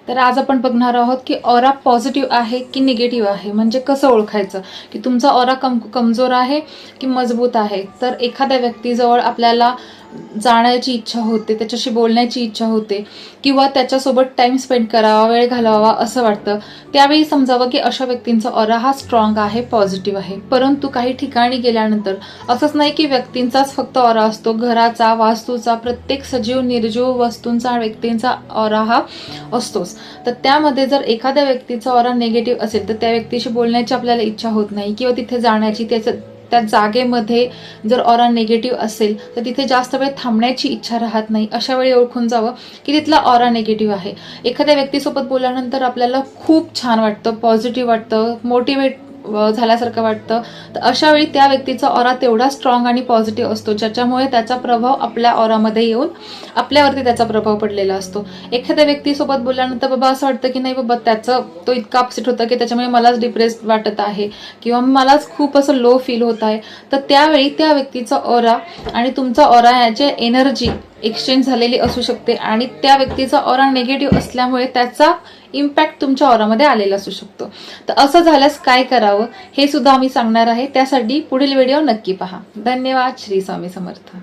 तर आज आपण बघणार आहोत की ऑरा पॉझिटिव्ह आहे की निगेटिव्ह आहे, म्हणजे कसं ओळखायचं की तुमचा ऑरा कमजोर आहे की मजबूत आहे. तर एखाद्या व्यक्तीजवळ आपल्याला जाण्याची इच्छा होते, त्याच्याशी बोलण्याची इच्छा होते किंवा त्याच्यासोबत टाइम स्पेंड करावा, वेळ घालवावा असं वाटतं, त्यावेळी समजावं की अशा व्यक्तींचा ऑरा हा स्ट्रॉंग आहे, पॉझिटिव्ह आहे. परंतु काही ठिकाणी गेल्यानंतर असंच नाही की व्यक्तींचाच फक्त ऑरा असतो, घराचा, वास्तूचा, प्रत्येक सजीव निर्जीव वस्तूंचा, व्यक्तींचा ऑरा हा असतोच. तर त्यामध्ये जर एखाद्या व्यक्तीचा ऑरा निगेटिव्ह असेल तर त्या व्यक्तीशी बोलण्याची आपल्याला इच्छा होत नाही किंवा तिथे जाण्याची, त्या जागेमध्ये जर ऑरा निगेटिव्ह असेल तर तिथे जास्त वेळ थांबण्याची इच्छा राहत नाही. अशा वेळी ओळखून जावं की तिथला ऑरा निगेटिव्ह आहे. एखाद्या व्यक्तीसोबत बोलल्यानंतर आपल्याला खूप छान वाटतं, पॉझिटिव्ह वाटतं, मोटिवेट झाल्यासारखं वाटतं, तर अशा वेळी त्या व्यक्तीचा ऑरा तेवढा स्ट्रॉंग आणि पॉझिटिव्ह असतो, ज्याच्यामुळे त्याचा प्रभाव आपल्या ऑरामध्ये येऊन आपल्यावरती त्याचा प्रभाव पडलेला असतो. एखाद्या व्यक्तीसोबत बोलल्यानंतर बाबा असं वाटतं की नाही बाबा, त्याचं तो इतका अपसेट होता की त्याच्यामुळे मलाच डिप्रेस वाटत आहे किंवा मलाच खूप असं लो फील होत आहे. तर त्यावेळी त्या व्यक्तीचा ऑरा आणि तुमचा ऑरा याची एनर्जी एक्सचेंज झालेली असू शकते आणि त्या व्यक्तीचा ऑरा निगेटिव्ह असल्यामुळे त्याचा इम्पॅक्ट तुमच्या ऑरामध्ये आलेला असू शकतो. तर असं झाल्यास काय करावं हे सुद्धा आम्ही सांगणार आहे. त्यासाठी पुढील व्हिडिओ नक्की पहा. धन्यवाद. श्री स्वामी समर्थ.